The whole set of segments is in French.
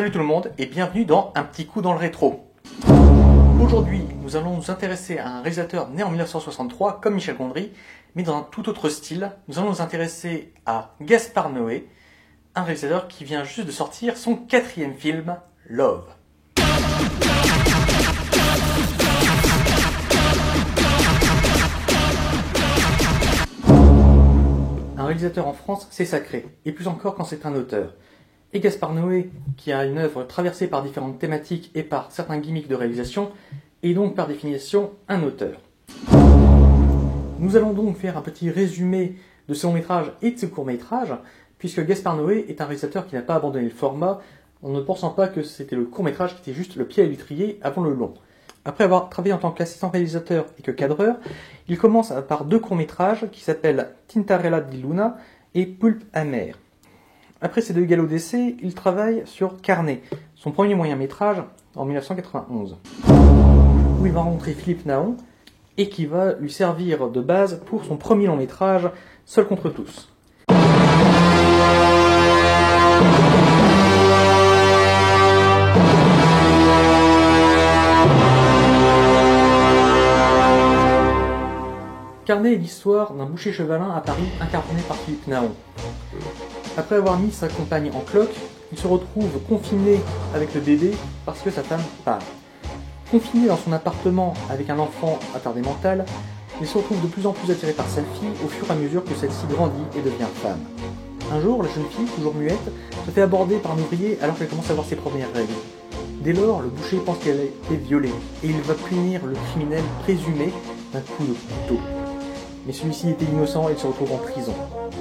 Salut tout le monde et bienvenue dans Un petit coup dans le rétro. Aujourd'hui, nous allons nous intéresser à un réalisateur né en 1963 comme Michel Gondry, mais dans un tout autre style. Nous allons nous intéresser à Gaspard Noé, un réalisateur qui vient juste de sortir son 4e film, Love. Un réalisateur en France, c'est sacré, et plus encore quand c'est un auteur. Et Gaspard Noé, qui a une œuvre traversée par différentes thématiques et par certains gimmicks de réalisation, est donc par définition un auteur. Nous allons donc faire un petit résumé de ses longs métrages et de ses courts métrages, puisque Gaspard Noé est un réalisateur qui n'a pas abandonné le format, en ne pensant pas que c'était le court métrage qui était juste le pied à l'étrier avant le long. Après avoir travaillé en tant qu'assistant réalisateur et que cadreur, il commence par 2 courts métrages qui s'appellent Tintarella di Luna et Pulp amer. Après ces 2 galops d'essai, il travaille sur Carnet, son premier moyen-métrage en 1991, où il va rencontrer Philippe Naon et qui va lui servir de base pour son premier long-métrage, Seul contre tous. Carnet est l'histoire d'un boucher chevalin à Paris incarné par Philippe Naon. Après avoir mis sa compagne en cloque, il se retrouve confiné avec le bébé parce que sa femme part. Confiné dans son appartement avec un enfant attardé mental, il se retrouve de plus en plus attiré par sa fille au fur et à mesure que celle-ci grandit et devient femme. Un jour, la jeune fille, toujours muette, se fait aborder par un ouvrier alors qu'elle commence à avoir ses premières règles. Dès lors, le boucher pense qu'elle a été violée et il va punir le criminel présumé d'un coup de couteau. Mais celui-ci était innocent et il se retrouve en prison.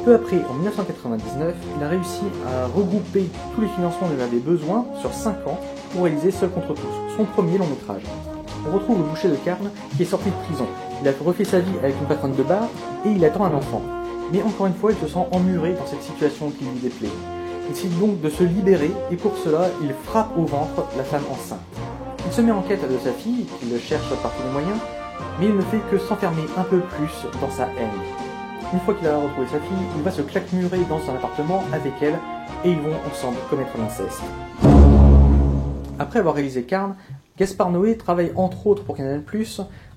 Peu après, en 1999, il a réussi à regrouper tous les financements dont il avait besoin sur 5 ans pour réaliser Seul contre tous, son premier long métrage. On retrouve le boucher de Carnes qui est sorti de prison. Il a refait sa vie avec une patronne de bar et il attend un enfant. Mais encore une fois, il se sent emmuré dans cette situation qui lui déplaît. Il décide donc de se libérer et pour cela, il frappe au ventre la femme enceinte. Il se met en quête de sa fille, qu'il le cherche par tous les moyens, mais il ne fait que s'enfermer un peu plus dans sa haine. Une fois qu'il a retrouvé sa fille, il va se claquemurer dans un appartement avec elle et ils vont ensemble commettre l'inceste. Après avoir réalisé Carnes, Gaspard Noé travaille entre autres pour Canal+.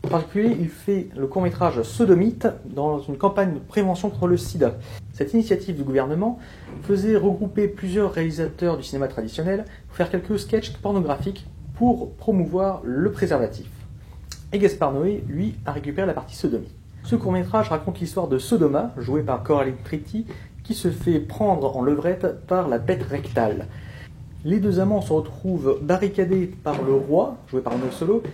En particulier, il fait le court-métrage Sodomite dans une campagne de prévention contre le sida. Cette initiative du gouvernement faisait regrouper plusieurs réalisateurs du cinéma traditionnel pour faire quelques sketchs pornographiques pour promouvoir le préservatif. Et Gaspard Noé, lui, a récupéré la partie sodomie. Ce court-métrage raconte l'histoire de Sodoma, jouée par Coraline Tritty, qui se fait prendre en levrette par la bête rectale. Les 2 amants se retrouvent barricadés par le roi, joué par Arnaud Solo,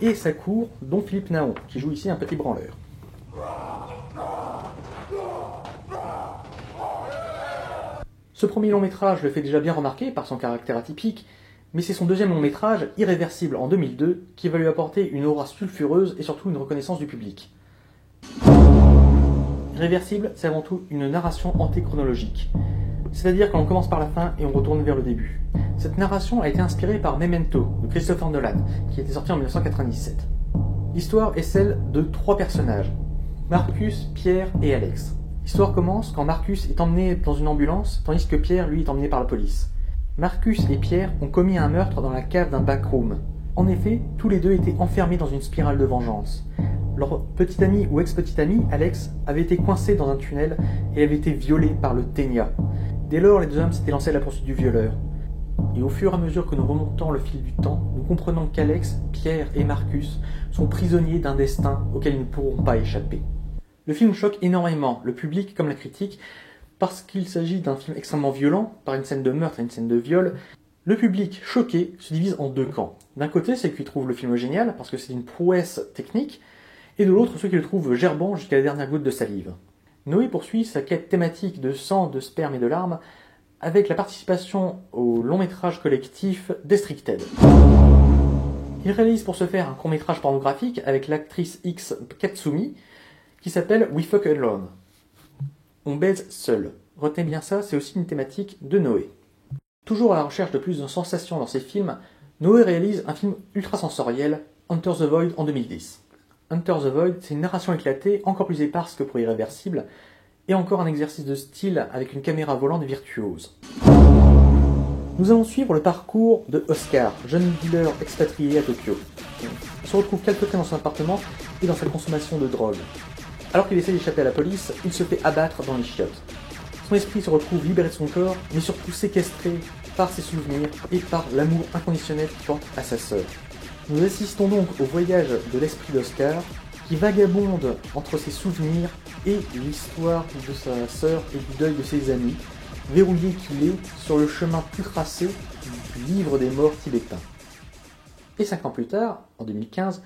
et sa cour, dont Philippe Naon, qui joue ici un petit branleur. Ce premier long-métrage le fait déjà bien remarquer par son caractère atypique, mais c'est son 2e long-métrage, Irréversible en 2002, qui va lui apporter une aura sulfureuse et surtout une reconnaissance du public. Irréversible, c'est avant tout une narration antéchronologique. C'est-à-dire qu'on commence par la fin et on retourne vers le début. Cette narration a été inspirée par Memento, de Christopher Nolan, qui était sorti en 1997. L'histoire est celle de 3 personnages, Marcus, Pierre et Alex. L'histoire commence quand Marcus est emmené dans une ambulance, tandis que Pierre, lui, est emmené par la police. Marcus et Pierre ont commis un meurtre dans la cave d'un backroom. En effet, tous les 2 étaient enfermés dans une spirale de vengeance. Leur petit ami ou ex-petit ami, Alex, avait été coincé dans un tunnel et avait été violé par le Ténia. Dès lors, les 2 hommes s'étaient lancés à la poursuite du violeur. Et au fur et à mesure que nous remontons le fil du temps, nous comprenons qu'Alex, Pierre et Marcus sont prisonniers d'un destin auquel ils ne pourront pas échapper. Le film choque énormément, le public comme la critique, parce qu'il s'agit d'un film extrêmement violent, par une scène de meurtre et une scène de viol. Le public choqué se divise en 2 camps. D'un côté, ceux qui trouvent le film génial, parce que c'est une prouesse technique, et de l'autre, ceux qui le trouvent gerbant jusqu'à la dernière goutte de salive. Noé poursuit sa quête thématique de sang, de sperme et de larmes, avec la participation au long-métrage collectif Destricted. Il réalise pour ce faire un court-métrage pornographique avec l'actrice X Katsumi, qui s'appelle We Fuck Alone. On baise seul. Retenez bien ça, c'est aussi une thématique de Noé. Toujours à la recherche de plus de sensations dans ses films, Noé réalise un film ultra sensoriel, Enter the Void en 2010. Enter the Void, c'est une narration éclatée, encore plus éparse que pour Irréversible, et encore un exercice de style avec une caméra volante virtuose. Nous allons suivre le parcours de Oscar, jeune dealer expatrié à Tokyo. Il se retrouve quelque temps dans son appartement et dans sa consommation de drogue. Alors qu'il essaie d'échapper à la police, il se fait abattre dans les chiottes. Son esprit se retrouve libéré de son corps, mais surtout séquestré par ses souvenirs et par l'amour inconditionnel qu'il porte à sa sœur. Nous assistons donc au voyage de l'esprit d'Oscar, qui vagabonde entre ses souvenirs et l'histoire de sa sœur et du deuil de ses amis, verrouillé qu'il est sur le chemin tout tracé du livre des morts tibétains. Et 5 ans plus tard, en 2015,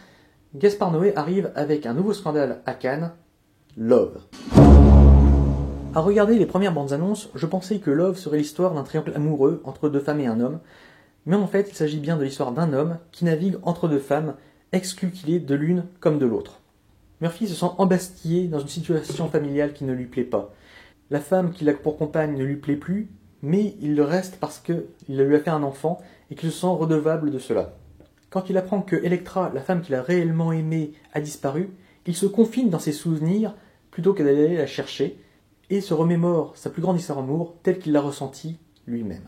Gaspard Noé arrive avec un nouveau scandale à Cannes, Love. À regarder les premières bandes annonces, je pensais que Love serait l'histoire d'un triangle amoureux entre 2 femmes et un homme, mais en fait il s'agit bien de l'histoire d'un homme qui navigue entre 2 femmes, exclu qu'il est de l'une comme de l'autre. Murphy se sent embastillé dans une situation familiale qui ne lui plaît pas. La femme qu'il a pour compagne ne lui plaît plus, mais il le reste parce qu'il lui a fait un enfant et qu'il se sent redevable de cela. Quand il apprend que Electra, la femme qu'il a réellement aimée, a disparu, il se confine dans ses souvenirs plutôt que d'aller la chercher, et se remémore sa plus grande histoire d'amour telle qu'il l'a ressentie lui-même.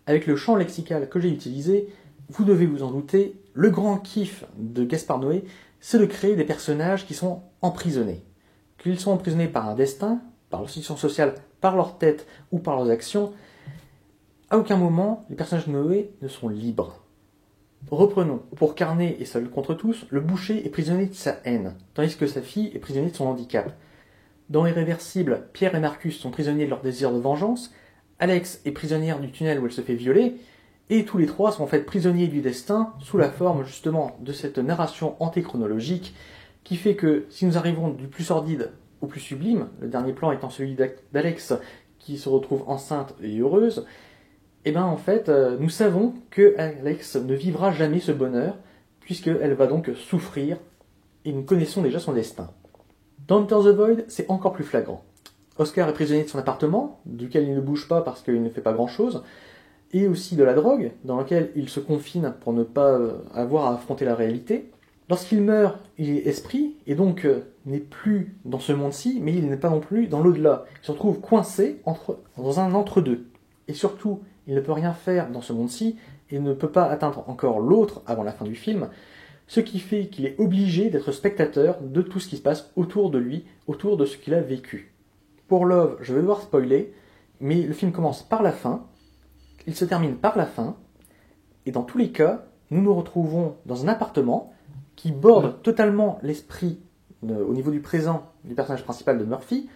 Avec le champ lexical que j'ai utilisé, vous devez vous en douter, le grand kiff de Gaspard Noé, c'est de créer des personnages qui sont emprisonnés. Qu'ils soient emprisonnés par un destin, par leur situation sociale, par leur tête ou par leurs actions, à aucun moment les personnages de Noé ne sont libres. Reprenons. Pour Carnet et seul contre tous, le boucher est prisonnier de sa haine, tandis que sa fille est prisonnière de son handicap. Dans Irréversible, Pierre et Marcus sont prisonniers de leur désir de vengeance, Alex est prisonnière du tunnel où elle se fait violer, et tous les 3 sont en fait prisonniers du destin sous la forme justement de cette narration antéchronologique qui fait que si nous arrivons du plus sordide au plus sublime, le dernier plan étant celui d'Alex qui se retrouve enceinte et heureuse, et bien en fait nous savons que Alex ne vivra jamais ce bonheur puisqu'elle va donc souffrir et nous connaissons déjà son destin. Dans Enter the Void, c'est encore plus flagrant. Oscar est prisonnier de son appartement, duquel il ne bouge pas parce qu'il ne fait pas grand-chose, et aussi de la drogue, dans laquelle il se confine pour ne pas avoir à affronter la réalité. Lorsqu'il meurt, il est esprit, et donc n'est plus dans ce monde-ci, mais il n'est pas non plus dans l'au-delà. Il se retrouve coincé dans un entre-deux. Et surtout, il ne peut rien faire dans ce monde-ci, et ne peut pas atteindre encore l'autre avant la fin du film, ce qui fait qu'il est obligé d'être spectateur de tout ce qui se passe autour de lui, autour de ce qu'il a vécu. Pour Love, je vais devoir spoiler, mais le film commence par la fin, il se termine par la fin, et dans tous les cas, nous nous retrouvons dans un appartement qui borde totalement l'esprit au niveau du présent du personnage principal de Murphy,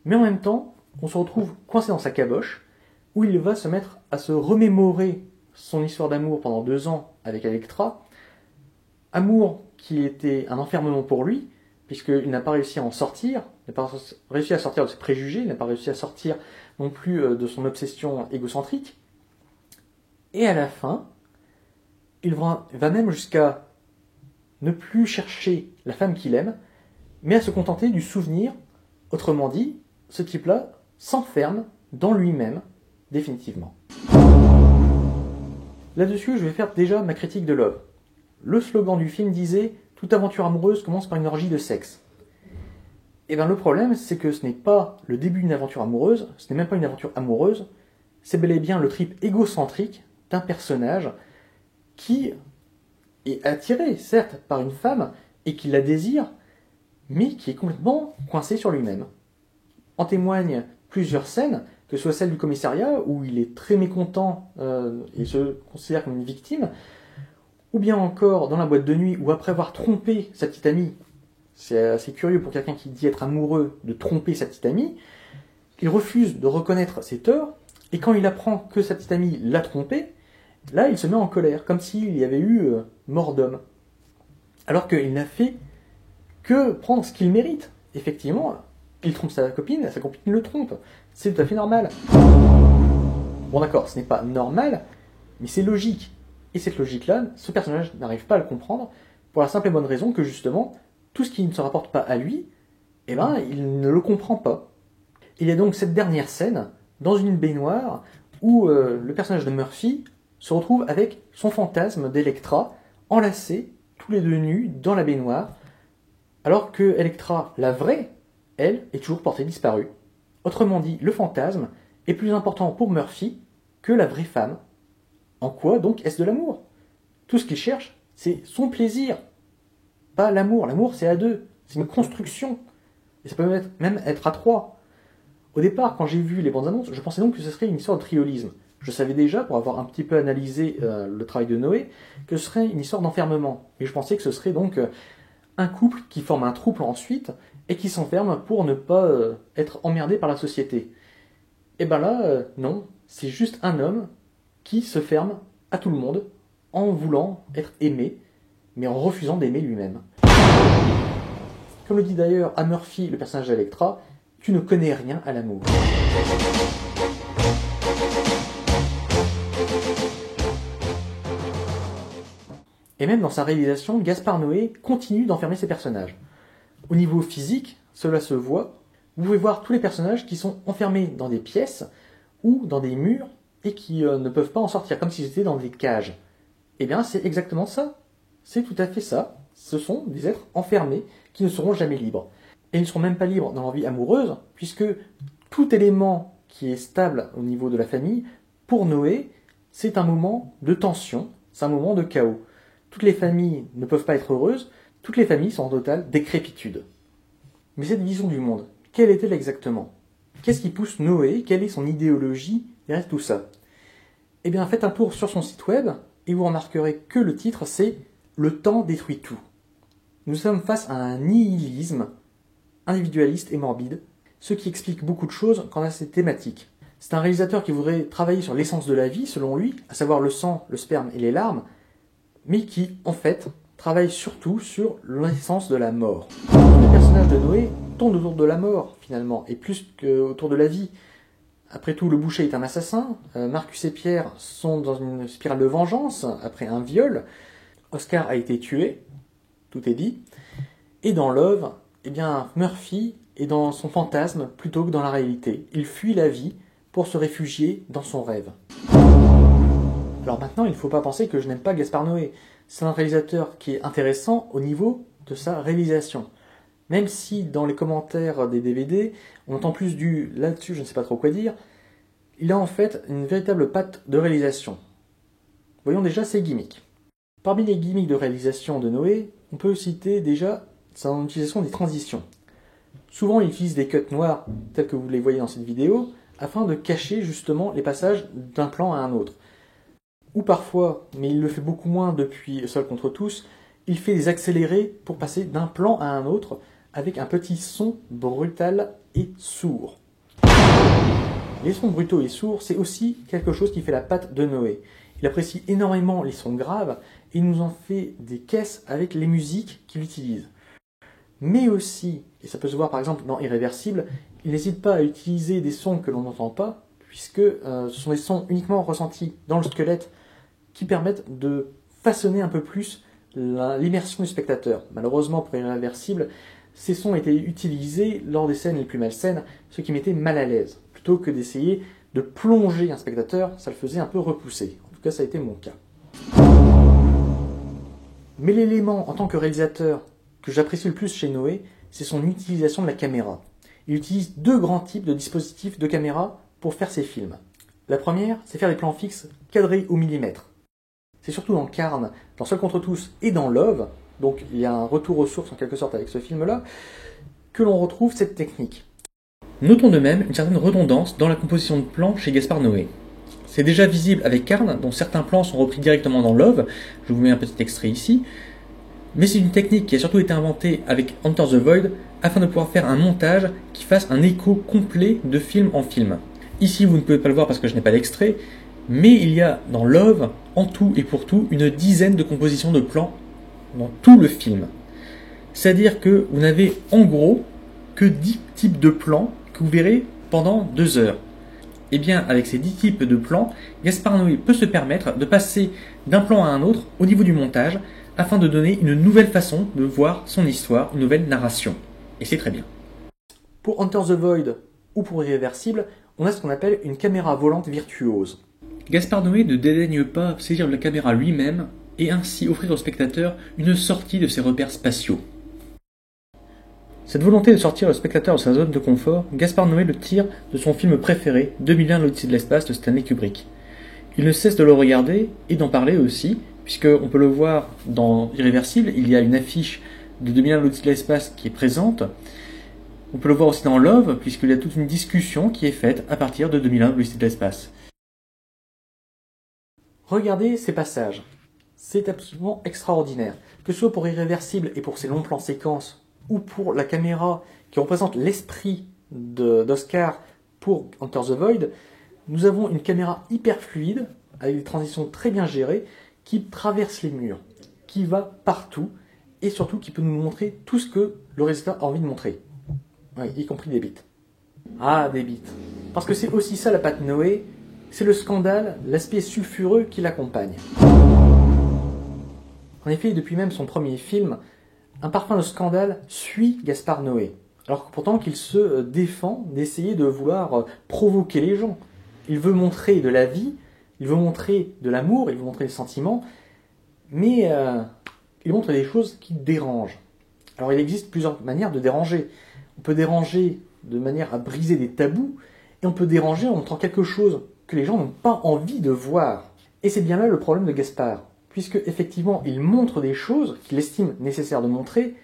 mais en même temps, on se retrouve coincé dans sa caboche, où il va se mettre à se remémorer son histoire d'amour pendant 2 ans avec Electra, amour qui était un enfermement pour lui, puisqu'il n'a pas réussi à en sortir, il n'a pas réussi à sortir de ses préjugés, il n'a pas réussi à sortir non plus de son obsession égocentrique. Et à la fin, il va même jusqu'à ne plus chercher la femme qu'il aime, mais à se contenter du souvenir. Autrement dit, ce type-là s'enferme dans lui-même, définitivement. Là-dessus, je vais faire déjà ma critique de Love. Le slogan du film disait « Toute aventure amoureuse commence par une orgie de sexe ». Et bien le problème, c'est que ce n'est pas le début d'une aventure amoureuse, ce n'est même pas une aventure amoureuse, c'est bel et bien le trip égocentrique d'un personnage qui est attiré, certes, par une femme, et qui la désire, mais qui est complètement coincé sur lui-même. En témoignent plusieurs scènes, que ce soit celle du commissariat, où il est très mécontent et se considère comme une victime, ou bien encore dans la boîte de nuit, où après avoir trompé sa petite amie, c'est assez curieux pour quelqu'un qui dit être amoureux de tromper sa petite amie, il refuse de reconnaître ses torts, et quand il apprend que sa petite amie l'a trompé, là il se met en colère, comme s'il y avait eu mort d'homme. Alors qu'il n'a fait que prendre ce qu'il mérite. Effectivement, il trompe sa copine le trompe. C'est tout à fait normal. Bon d'accord, ce n'est pas normal, mais c'est logique. Et cette logique-là, ce personnage n'arrive pas à le comprendre, pour la simple et bonne raison que justement, tout ce qui ne se rapporte pas à lui, eh ben, il ne le comprend pas. Il y a donc cette dernière scène, dans une baignoire, où le personnage de Murphy se retrouve avec son fantasme d'Electra, enlacés, tous les deux nus, dans la baignoire, alors que Elektra, la vraie, elle, est toujours portée disparue. Autrement dit, le fantasme est plus important pour Murphy que la vraie femme. En quoi donc est-ce de l'amour? Tout ce qu'il cherche, c'est son plaisir, pas l'amour. L'amour, c'est à deux, c'est une construction. Et ça peut même être à trois. Au départ, quand j'ai vu les bandes annonces, je pensais donc que ce serait une histoire de triolisme. Je savais déjà, pour avoir un petit peu analysé le travail de Noé, que ce serait une histoire d'enfermement. Et je pensais que ce serait donc un couple qui forme un trouble ensuite et qui s'enferme pour ne pas être emmerdé par la société. Et ben là, non, c'est juste un homme qui se ferme à tout le monde en voulant être aimé, mais en refusant d'aimer lui-même. Comme le dit d'ailleurs à Murphy, le personnage d'Electra, tu ne connais rien à l'amour. Et même dans sa réalisation, Gaspard Noé continue d'enfermer ses personnages. Au niveau physique, cela se voit. Vous pouvez voir tous les personnages qui sont enfermés dans des pièces ou dans des murs et qui ne peuvent pas en sortir, comme s'ils étaient dans des cages. Eh bien, c'est exactement ça. C'est tout à fait ça. Ce sont des êtres enfermés qui ne seront jamais libres. Et ils ne seront même pas libres dans leur vie amoureuse, puisque tout élément qui est stable au niveau de la famille, pour Noé, c'est un moment de tension, c'est un moment de chaos. Toutes les familles ne peuvent pas être heureuses, toutes les familles sont en totale décrépitude. Mais cette vision du monde, quelle est-elle exactement? Qu'est-ce qui pousse Noé? Quelle est son idéologie derrière tout ça? Eh bien, faites un tour sur son site web et vous remarquerez que le titre c'est « Le temps détruit tout ». Nous sommes face à un nihilisme individualiste et morbide, ce qui explique beaucoup de choses quant à cette thématique. C'est un réalisateur qui voudrait travailler sur l'essence de la vie, selon lui, à savoir le sang, le sperme et les larmes, mais qui, en fait, travaille surtout sur l'essence de la mort. Le personnage de Noé tourne autour de la mort, finalement, et plus qu'autour de la vie. Après tout, le boucher est un assassin, Marcus et Pierre sont dans une spirale de vengeance, après un viol, Oscar a été tué, tout est dit, et dans Love, eh bien, Murphy est dans son fantasme plutôt que dans la réalité. Il fuit la vie pour se réfugier dans son rêve. Alors maintenant, il ne faut pas penser que je n'aime pas Gaspard Noé. C'est un réalisateur qui est intéressant au niveau de sa réalisation. Même si dans les commentaires des DVD, on entend plus du là-dessus, je ne sais pas trop quoi dire, il a en fait une véritable patte de réalisation. Voyons déjà ses gimmicks. Parmi les gimmicks de réalisation de Noé, on peut citer déjà son utilisation des transitions. Souvent, il utilise des cuts noirs, tels que vous les voyez dans cette vidéo, afin de cacher justement les passages d'un plan à un autre. Ou parfois, mais il le fait beaucoup moins depuis Seul contre tous, il fait des accélérés pour passer d'un plan à un autre avec un petit son brutal et sourd. Les sons brutaux et sourds, c'est aussi quelque chose qui fait la patte de Noé. Il apprécie énormément les sons graves et il nous en fait des caisses avec les musiques qu'il utilise. Mais aussi, et ça peut se voir par exemple dans Irréversible, il n'hésite pas à utiliser des sons que l'on n'entend pas, puisque ce sont des sons uniquement ressentis dans le squelette qui permettent de façonner un peu plus l'immersion du spectateur. Malheureusement pour Irréversible, ces sons étaient utilisés lors des scènes les plus malsaines, ce qui m'était mal à l'aise. Plutôt que d'essayer de plonger un spectateur, ça le faisait un peu repousser. En tout cas, ça a été mon cas. Mais l'élément en tant que réalisateur que j'apprécie le plus chez Noé, c'est son utilisation de la caméra. Il utilise deux grands types de dispositifs de caméra pour faire ses films. La première, c'est faire des plans fixes cadrés au millimètre. C'est surtout dans Carne, dans Seul contre tous et dans Love, donc il y a un retour aux sources en quelque sorte avec ce film-là, que l'on retrouve cette technique. Notons de même une certaine redondance dans la composition de plans chez Gaspard Noé. C'est déjà visible avec Carne, dont certains plans sont repris directement dans Love, je vous mets un petit extrait ici, mais c'est une technique qui a surtout été inventée avec Enter the Void afin de pouvoir faire un montage qui fasse un écho complet de film en film. Ici vous ne pouvez pas le voir parce que je n'ai pas d'extrait, mais il y a dans Love, en tout et pour tout, une dizaine de compositions de plans dans tout le film. C'est-à-dire que vous n'avez en gros que 10 types de plans que vous verrez pendant 2 heures. Et bien avec ces 10 types de plans, Gaspard Noé peut se permettre de passer d'un plan à un autre au niveau du montage afin de donner une nouvelle façon de voir son histoire, une nouvelle narration. Et c'est très bien. Pour Enter the Void ou pour Irréversible, on a ce qu'on appelle une caméra volante virtuose. Gaspard Noé ne dédaigne pas saisir la caméra lui-même et ainsi offrir au spectateur une sortie de ses repères spatiaux. Cette volonté de sortir le spectateur de sa zone de confort, Gaspard Noé le tire de son film préféré, 2001 l'Odyssée de l'espace de Stanley Kubrick. Il ne cesse de le regarder et d'en parler aussi, puisqu'on peut le voir dans Irréversible, il y a une affiche de 2001 l'Odyssée de l'espace qui est présente. On peut le voir aussi dans Love, puisqu'il y a toute une discussion qui est faite à partir de 2001 l'Odyssée de l'espace. Regardez ces passages. C'est absolument extraordinaire. Que ce soit pour Irréversible et pour ses longs plans séquences, ou pour la caméra qui représente l'esprit d'Oscar pour Enter the Void, nous avons une caméra hyper fluide, avec des transitions très bien gérées, qui traverse les murs, qui va partout, et surtout qui peut nous montrer tout ce que le réalisateur a envie de montrer. Oui, y compris des bits. Ah, des bits. Parce que c'est aussi ça la patte Noé, c'est le scandale, l'aspect sulfureux qui l'accompagne. En effet, depuis même son premier film, un parfum de scandale suit Gaspard Noé, alors que pourtant qu'il se défend d'essayer de vouloir provoquer les gens. Il veut montrer de la vie, il veut montrer de l'amour, il veut montrer des sentiments, mais il montre des choses qui dérangent. Alors il existe plusieurs manières de déranger. On peut déranger de manière à briser des tabous, et on peut déranger en montrant quelque chose que les gens n'ont pas envie de voir. Et c'est bien là le problème de Gaspard, puisque effectivement il montre des choses qu'il estime nécessaires de montrer,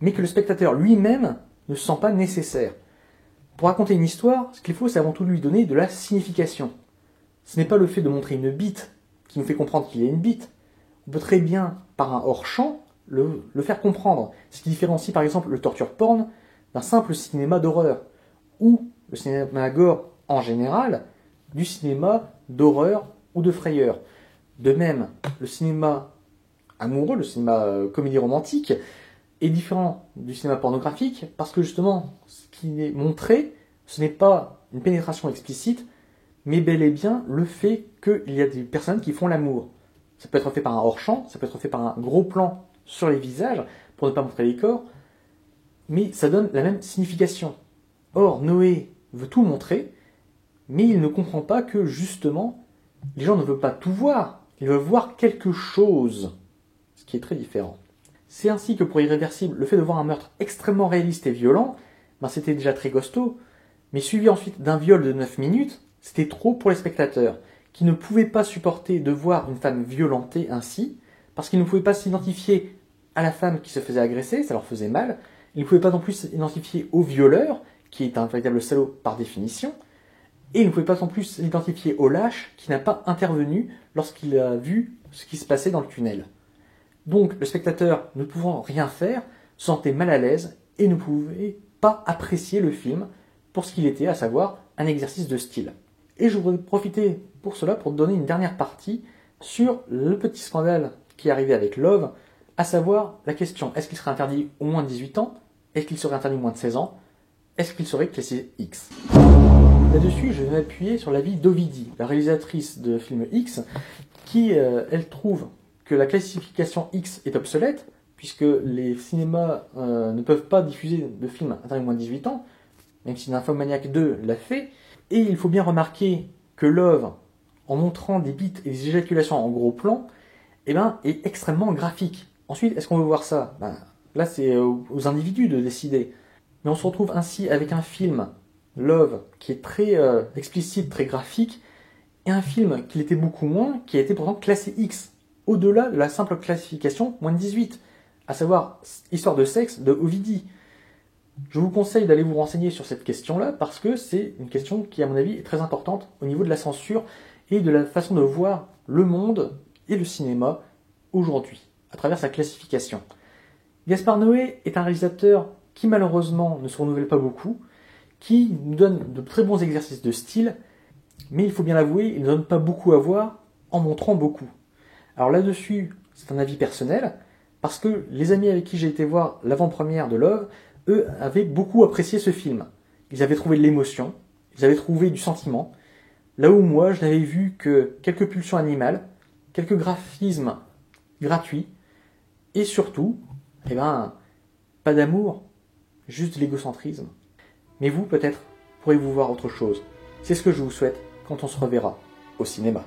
mais que le spectateur lui-même ne sent pas nécessaire. Pour raconter une histoire, ce qu'il faut, c'est avant tout lui donner de la signification. Ce n'est pas le fait de montrer une bite qui nous fait comprendre qu'il y a une bite. On peut très bien, par un hors-champ, le faire comprendre. Ce qui différencie par exemple le torture porn d'un simple cinéma d'horreur, ou le cinéma gore en général, du cinéma d'horreur ou de frayeur. De même, le cinéma amoureux, le cinéma comédie romantique, est différent du cinéma pornographique parce que justement, ce qui est montré, ce n'est pas une pénétration explicite, mais bel et bien le fait qu'il y a des personnes qui font l'amour. Ça peut être fait par un hors-champ, ça peut être fait par un gros plan sur les visages pour ne pas montrer les corps, mais ça donne la même signification. Or, Noé veut tout montrer, mais il ne comprend pas que justement, les gens ne veulent pas tout voir. Ils veulent voir quelque chose, ce qui est très différent. C'est ainsi que pour Irréversible, le fait de voir un meurtre extrêmement réaliste et violent, c'était déjà très costaud, mais suivi ensuite d'un viol de 9 minutes, c'était trop pour les spectateurs, qui ne pouvaient pas supporter de voir une femme violentée ainsi, parce qu'ils ne pouvaient pas s'identifier à la femme qui se faisait agresser, ça leur faisait mal, ils ne pouvaient pas non plus s'identifier au violeur, qui est un véritable salaud par définition, et il ne pouvait pas non plus s'identifier au lâche qui n'a pas intervenu lorsqu'il a vu ce qui se passait dans le tunnel. Donc le spectateur, ne pouvant rien faire, se sentait mal à l'aise et ne pouvait pas apprécier le film pour ce qu'il était, à savoir un exercice de style. Et je voudrais profiter pour cela pour donner une dernière partie sur le petit scandale qui est arrivé avec Love, à savoir la question, est-ce qu'il serait interdit au moins de 18 ans? Est-ce qu'il serait interdit au moins de 16 ans? Est-ce qu'il serait classé X? Là-dessus, je vais m'appuyer sur l'avis d'Ovidie, la réalisatrice de film X, qui, elle, trouve que la classification X est obsolète, puisque les cinémas ne peuvent pas diffuser de films interdits moins de 18 ans, même si Nymphomaniac 2 l'a fait, et il faut bien remarquer que Love, en montrant des bits et des éjaculations en gros plan, est extrêmement graphique. Ensuite, est-ce qu'on veut voir ça? Là, c'est aux individus de décider. Mais on se retrouve ainsi avec un film Love, qui est très explicite, très graphique, et un film qui l'était beaucoup moins, qui a été pourtant classé X, au-delà de la simple classification moins de 18, à savoir Histoire de sexe de Ovidie. Je vous conseille d'aller vous renseigner sur cette question-là, parce que c'est une question qui, à mon avis, est très importante au niveau de la censure et de la façon de voir le monde et le cinéma aujourd'hui, à travers sa classification. Gaspard Noé est un réalisateur qui, malheureusement, ne se renouvelle pas beaucoup, qui nous donne de très bons exercices de style, mais il faut bien l'avouer, il ne donne pas beaucoup à voir en montrant beaucoup. Alors là-dessus, c'est un avis personnel, parce que les amis avec qui j'ai été voir l'avant-première de Love, eux, avaient beaucoup apprécié ce film. Ils avaient trouvé de l'émotion, ils avaient trouvé du sentiment, là où moi, je n'avais vu que quelques pulsions animales, quelques graphismes gratuits, et surtout, pas d'amour, juste de l'égocentrisme. Mais vous, peut-être, pourrez-vous voir autre chose. C'est ce que je vous souhaite quand on se reverra au cinéma.